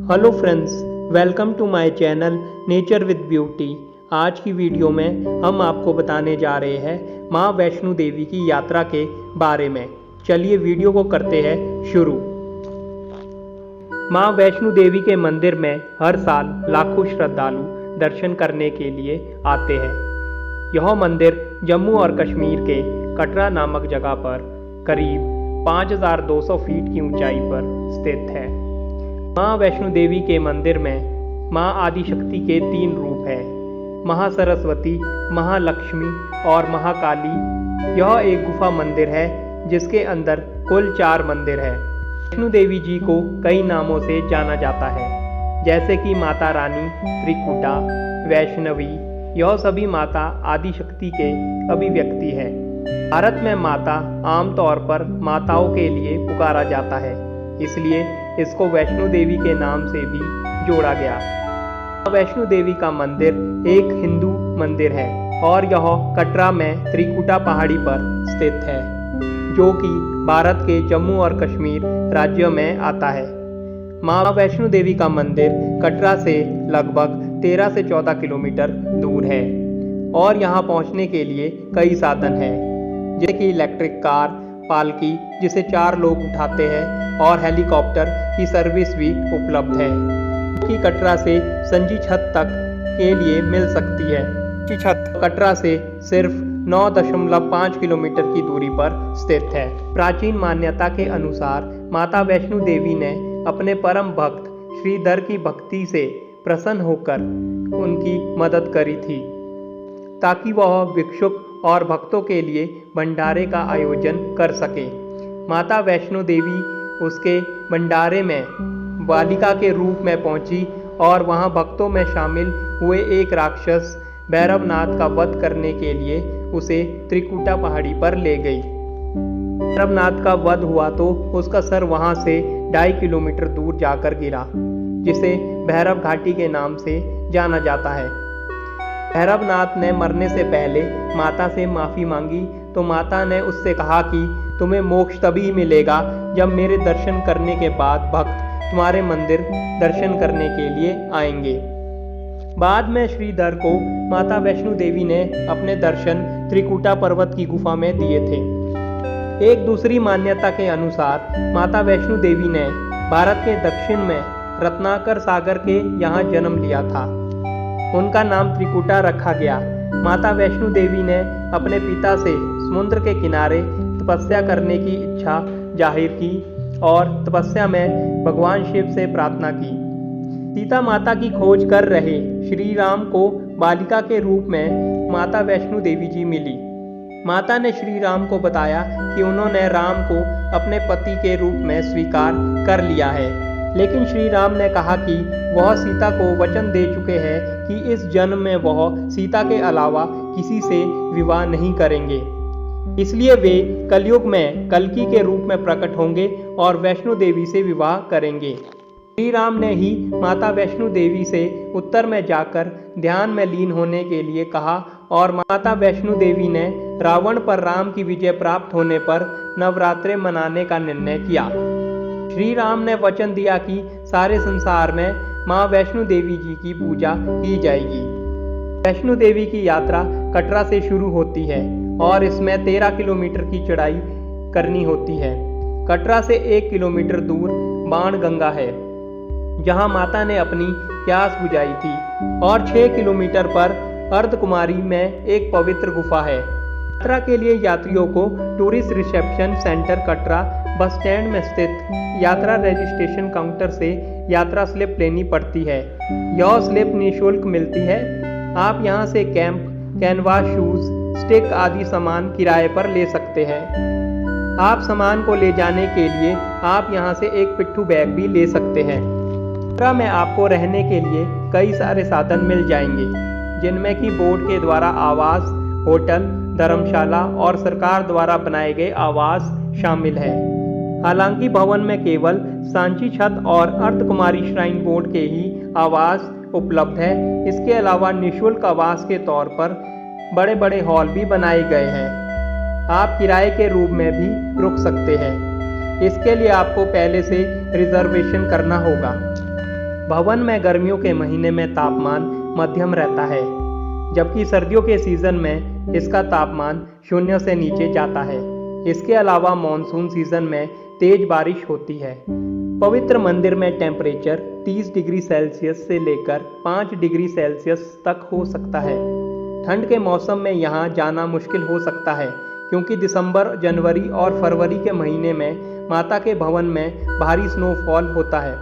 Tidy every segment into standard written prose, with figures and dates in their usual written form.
Hello friends, welcome to my channel nature with beauty. आज की video में हम आपको बताने जा रहे हैं माँ वैष्णो देवी की यात्रा के बारे में। चलिए वीडियो को करते हैं शुरू। माँ वैष्णो देवी के मंदिर में हर साल लाखों श्रद्धालु दर्शन करने के लिए आते हैं। यह मंदिर जम्मू और कश्मीर के कटरा नामक जगह पर करीब 5200 फीट की ऊंचाई पर स्थित है। माँ वैष्णो देवी के मंदिर में माँ आदिशक्ति के 3 रूप हैं, महासरस्वती, महालक्ष्मी और महाकाली। यह एक गुफा मंदिर है जिसके अंदर कुल 4 मंदिर हैं। वैष्णो देवी जी को कई नामों से जाना जाता है, जैसे कि माता रानी, त्रिकुटा, वैष्णवी। यह सभी माता आदिशक्ति के अभिव्यक्ति है। भारत में माता आमतौर पर माताओं के लिए पुकारा जाता है, इसलिए इसको वैष्णो देवी के नाम से भी जोड़ा गया। वैष्णो देवी का मंदिर एक हिंदू मंदिर है और यह कटरा में त्रिकुटा पहाड़ी पर स्थित है, जो कि भारत के जम्मू और कश्मीर राज्य में आता है। माँ वैष्णो देवी का मंदिर कटरा से लगभग 13 से 14 किलोमीटर दूर है और यहाँ पहुँचने के लिए कई साधन हैं, जैसे कि इलेक्ट्रिक कार, पालकी जिसे 4 लोग उठाते हैं और हेलीकॉप्टर की सर्विस भी उपलब्ध है, जो कि कटरा से संजी छत तक के लिए मिल सकती है। संजी छत कटरा से सिर्फ 9.5 किलोमीटर की दूरी पर स्थित है। प्राचीन मान्यता के अनुसार माता वैष्णो देवी ने अपने परम भक्त श्रीधर की भक्ति से प्रसन्न होकर उनकी मदद करी थी, ताकि वह भिक्षुक और भक्तों के लिए भंडारे का आयोजन कर सके। माता वैष्णो देवी उसके भंडारे में बालिका के रूप में पहुंची और वहां भक्तों में शामिल हुए एक राक्षस भैरवनाथ का वध करने के लिए उसे त्रिकुटा पहाड़ी पर ले गई। भैरवनाथ का वध हुआ तो उसका सर वहां से 2.5 किलोमीटर दूर जाकर गिरा, जिसे भैरव घाटी के नाम से जाना जाता है। भैरवनाथ ने मरने से पहले माता से माफ़ी मांगी तो माता ने उससे कहा कि तुम्हें मोक्ष तभी मिलेगा जब मेरे दर्शन करने के बाद भक्त तुम्हारे मंदिर दर्शन करने के लिए आएंगे। बाद में श्रीधर को माता वैष्णो देवी ने अपने दर्शन त्रिकुटा पर्वत की गुफा में दिए थे। एक दूसरी मान्यता के अनुसार माता वैष्णो देवी ने भारत के दक्षिण में रत्नाकर सागर के यहाँ जन्म लिया था। उनका नाम त्रिकुटा रखा गया। माता वैष्णो देवी ने अपने पिता से समुद्र के किनारे तपस्या करने की इच्छा जाहिर की और तपस्या में भगवान शिव से प्रार्थना की। सीता माता की खोज कर रहे श्री राम को बालिका के रूप में माता वैष्णो देवी जी मिली। माता ने श्री राम को बताया कि उन्होंने राम को अपने पति के रूप में स्वीकार कर लिया है, लेकिन श्री राम ने कहा कि वह सीता को वचन दे चुके हैं कि इस जन्म में वह सीता के अलावा किसी से विवाह नहीं करेंगे, इसलिए वे कलयुग में कल्कि के रूप में प्रकट होंगे और वैष्णो देवी से विवाह करेंगे। श्री राम ने ही माता वैष्णो देवी से उत्तर में जाकर ध्यान में लीन होने के लिए कहा और माता वैष्णो देवी ने रावण पर राम की विजय प्राप्त होने पर नवरात्रे मनाने का निर्णय किया। श्री राम ने वचन दिया कि सारे संसार में माँ वैष्णो देवी जी की पूजा की जाएगी। वैष्णो देवी की यात्रा कटरा से शुरू होती है और इसमें 13 किलोमीटर की चढ़ाई करनी होती है। कटरा से 1 किलोमीटर दूर बाणगंगा है, जहां माता ने अपनी प्यास बुझाई थी, और 6 किलोमीटर पर अर्धकुमारी में एक पवित्र गुफा है। यात्रा के लिए यात्रियों को tourist reception centre Katra bus stand में स्थित यात्रा रजिस्ट्रेशन काउंटर से यात्रा स्लिप लेनी पड़ती है। यह स्लिप निःशुल्क मिलती है। आप यहां से कैंप, कैनवास, शूज, स्टिक आदि सामान किराए पर ले सकते हैं। आप सामान को ले जाने के लिए आप यहां से एक पिट्ठू बैग भी ले सकते हैं। कटरा में आपको रहने के लिए कई सारे साधन मिल जाएंगे, जिनमें कि बोर्ड के द्वारा आवास, होटल, धर्मशाला और सरकार द्वारा बनाए गए आवास शामिल है। हालांकि भवन में केवल सांची छत और अर्धकुमारी श्राइन बोर्ड के ही आवास उपलब्ध है। इसके अलावा निःशुल्क आवास के तौर पर बड़े बड़े हॉल भी बनाए गए हैं। आप किराए के रूप में भी रुक सकते हैं। इसके लिए आपको पहले से रिजर्वेशन करना होगा। भवन में गर्मियों के महीने में तापमान मध्यम रहता है, जबकि सर्दियों के सीजन में इसका तापमान 0 से नीचे जाता है। इसके अलावा मॉनसून सीजन में तेज बारिश होती है। पवित्र मंदिर में टेम्परेचर 30 डिग्री सेल्सियस से लेकर 5 डिग्री सेल्सियस तक हो सकता है। ठंड के मौसम में यहाँ जाना मुश्किल हो सकता है, क्योंकि दिसंबर, जनवरी और फरवरी के महीने में माता के भवन में भारी स्नोफॉल होता है।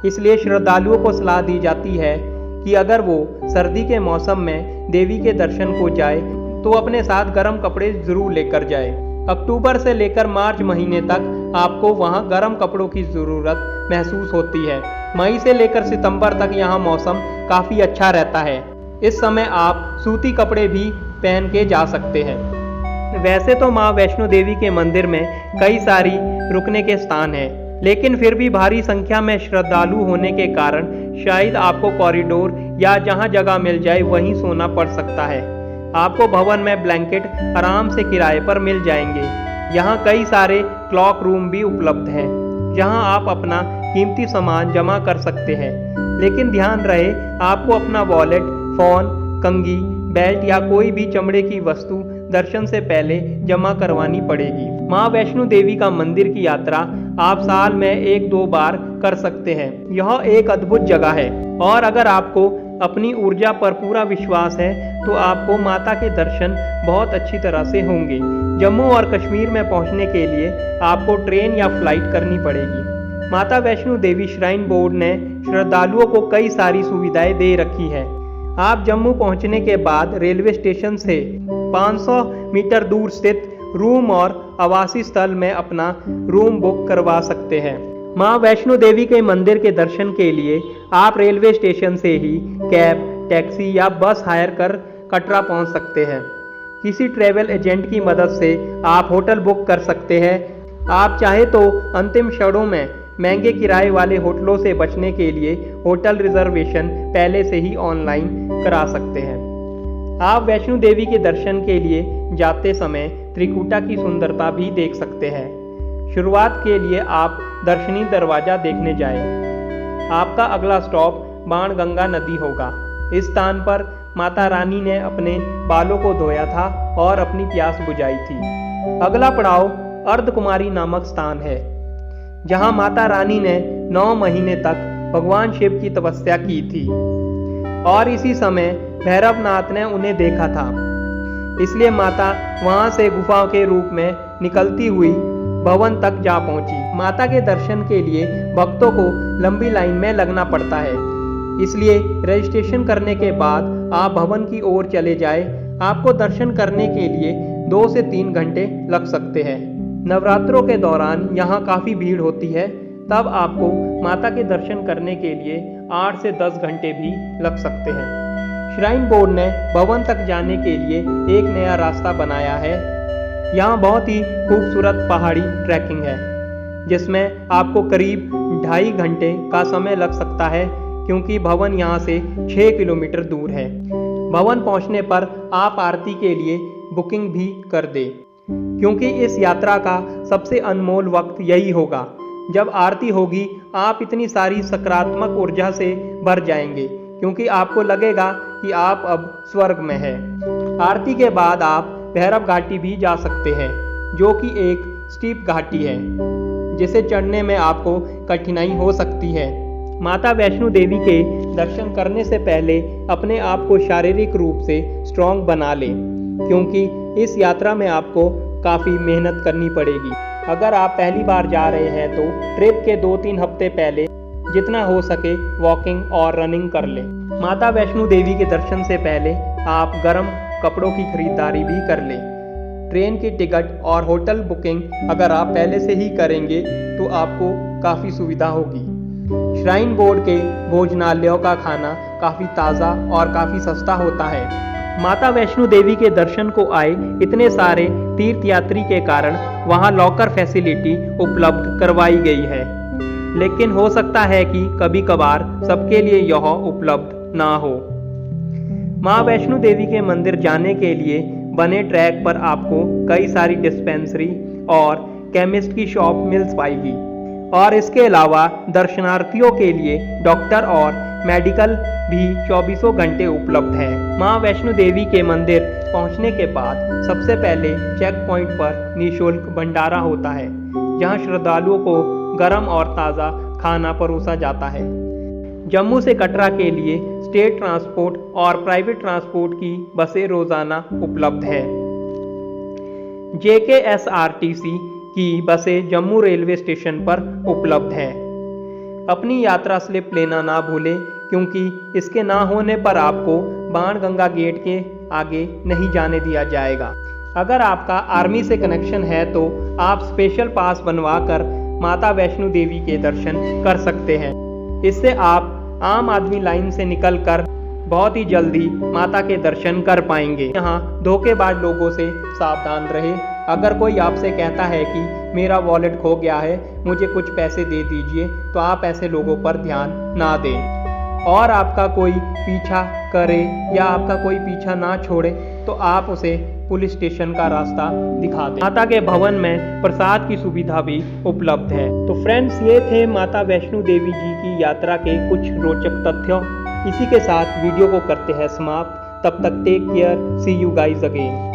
इसलिए श्रद्धालुओं को सलाह दी जाती है कि अगर वो सर्दी के मौसम में देवी के दर्शन को जाए तो अपने साथ गर्म कपड़े जरूर लेकर जाए। अक्टूबर से लेकर मार्च महीने तक आपको वहाँ गर्म कपड़ों की ज़रूरत महसूस होती है। मई से लेकर सितंबर तक यहाँ मौसम काफ़ी अच्छा रहता है। इस समय आप सूती कपड़े भी पहन के जा सकते हैं। वैसे तो माँ वैष्णो देवी के मंदिर में कई सारी रुकने के स्थान हैं, लेकिन फिर भी भारी संख्या में श्रद्धालु होने के कारण शायद आपको कॉरिडोर या जहां जगह मिल जाए वहीं सोना पड़ सकता है। आपको भवन में ब्लैंकेट आराम से किराए पर मिल जाएंगे। यहां कई सारे क्लॉक रूम भी उपलब्ध हैं, जहां आप अपना कीमती सामान जमा कर सकते हैं। लेकिन ध्यान रहे, आपको अपना वॉलेट, फोन, कंघी, बेल्ट या कोई भी चमड़े की वस्तु दर्शन से पहले जमा करवानी पड़ेगी। माँ वैष्णो देवी का मंदिर की यात्रा आप साल में 1-2 बार कर सकते हैं। यह एक अद्भुत जगह है और अगर आपको अपनी ऊर्जा पर पूरा विश्वास है तो आपको माता के दर्शन बहुत अच्छी तरह से होंगे। जम्मू और कश्मीर में पहुंचने के लिए आपको ट्रेन या फ्लाइट करनी पड़ेगी। माता वैष्णो देवी श्राइन बोर्ड ने श्रद्धालुओं को कई सारी सुविधाएं दे रखी है। आप जम्मू पहुंचने के बाद रेलवे स्टेशन से 500 मीटर दूर स्थित रूम और आवासीय स्थल में अपना रूम बुक करवा सकते हैं। माँ वैष्णो देवी के मंदिर के दर्शन के लिए आप रेलवे स्टेशन से ही कैब, टैक्सी या बस हायर कर कटरा पहुंच सकते हैं। किसी ट्रैवल एजेंट की मदद से आप होटल बुक कर सकते हैं। आप चाहे तो अंतिम क्षणों में महंगे किराए वाले होटलों से बचने के लिए होटल रिजर्वेशन पहले से ही ऑनलाइन करा सकते हैं। आप वैष्णो देवी के दर्शन के लिए जाते समय त्रिकुटा की सुंदरता भी देख सकते हैं। शुरुआत के लिए आप दर्शनी दरवाजा देखने जाएं। आपका अगला स्टॉप बाणगंगा नदी होगा। इस स्थान पर माता रानी ने अपने बालों को धोया था और अपनी प्यास बुझाई थी। अगला पड़ाव अर्धकुमारी नामक स्थान है, जहां माता रानी ने 9 महीने तक भगवान शिव की तपस्या की थी और इसी समय भैरवनाथ ने उन्हें देखा था। इसलिए माता वहां से गुफा के रूप में निकलती हुई भवन तक जा पहुंची। माता के दर्शन के लिए भक्तों को लंबी लाइन में लगना पड़ता है, इसलिए रजिस्ट्रेशन करने के बाद आप भवन की ओर चले जाएं। आपको दर्शन करने के लिए 2 से 3 घंटे लग सकते हैं। नवरात्रों के दौरान यहाँ काफ़ी भीड़ होती है, तब आपको माता के दर्शन करने के लिए 8 से 10 घंटे भी लग सकते हैं। श्राइन बोर्ड ने भवन तक जाने के लिए एक नया रास्ता बनाया है। यहाँ बहुत ही खूबसूरत पहाड़ी ट्रैकिंग है, जिसमें आपको करीब 2.5 घंटे का समय लग सकता है, क्योंकि भवन यहाँ से 6 किलोमीटर दूर है। भवन पहुँचने पर आप आरती के लिए बुकिंग भी कर दें, क्योंकि इस यात्रा का सबसे अनमोल वक्त यही होगा। जब आरती होगी आप इतनी सारी सकारात्मक ऊर्जा से भर जाएंगे, क्योंकि आपको लगेगा कि आप अब स्वर्ग में हैं। आरती के बाद आप भैरव घाटी भी जा सकते हैं, जो कि एक स्टीप घाटी है, जिसे चढ़ने में आपको कठिनाई हो सकती है। माता वैष्णो देवी के दर्शन करने से पहले अपने आप को शारीरिक रूप से स्ट्रॉन्ग बना लें, क्योंकि इस यात्रा में आपको काफ़ी मेहनत करनी पड़ेगी। अगर आप पहली बार जा रहे हैं तो ट्रिप के 2-3 हफ्ते पहले जितना हो सके वॉकिंग और रनिंग कर लें। माता वैष्णो देवी के दर्शन से पहले आप गर्म कपड़ों की खरीदारी भी कर लें। ट्रेन की टिकट और होटल बुकिंग अगर आप पहले से ही करेंगे तो आपको काफ़ी सुविधा होगी। श्राइन बोर्ड के भोजनालयों का खाना काफ़ी ताज़ा और काफ़ी सस्ता होता है। माता वैष्णो देवी के दर्शन को आए इतने सारे तीर्थयात्री के कारण वहां लॉकर फैसिलिटी उपलब्ध करवाई गई है, लेकिन हो सकता है कि कभी कभार सबके लिए यह उपलब्ध ना हो। माँ वैष्णो देवी के मंदिर जाने के लिए बने ट्रैक पर आपको कई सारी डिस्पेंसरी और केमिस्ट की शॉप मिल पाएगी। और इसके अलावा दर्शनार्थियों के लिए डॉक्टर और मेडिकल भी 24 घंटे उपलब्ध है। मां वैष्णो देवी के मंदिर पहुंचने के बाद सबसे पहले चेक पॉइंट पर निःशुल्क भंडारा होता है, जहां श्रद्धालुओं को गर्म और ताज़ा खाना परोसा जाता है। जम्मू से कटरा के लिए स्टेट ट्रांसपोर्ट और प्राइवेट ट्रांसपोर्ट की बसें रोजाना उपलब्ध है। JKSRTC की बसें जम्मू रेलवे स्टेशन पर उपलब्ध है। अपनी यात्रा स्लिप लेना ना भूलें, क्योंकि इसके ना होने पर आपको बाणगंगा गेट के आगे नहीं जाने दिया जाएगा। अगर आपका आर्मी से कनेक्शन है तो आप स्पेशल पास बनवाकर माता वैष्णो देवी के दर्शन कर सकते हैं। इससे आप आम आदमी लाइन से निकलकर बहुत ही जल्दी माता के दर्शन कर पाएंगे। यहाँ धोखेबाज लोगों से सावधान रहें। अगर कोई आपसे कहता है कि मेरा वॉलेट खो गया है, मुझे कुछ पैसे दे दीजिए, तो आप ऐसे लोगों पर ध्यान ना दें। और आपका कोई पीछा करे या आपका कोई पीछा ना छोड़े तो आप उसे पुलिस स्टेशन का रास्ता दिखा दें। माता के भवन में प्रसाद की सुविधा भी उपलब्ध है। तो फ्रेंड्स, ये थे माता वैष्णो देवी जी की यात्रा के कुछ रोचक तथ्यों। इसी के साथ वीडियो को करते हैं समाप्त। तब तक take care, see you guys again.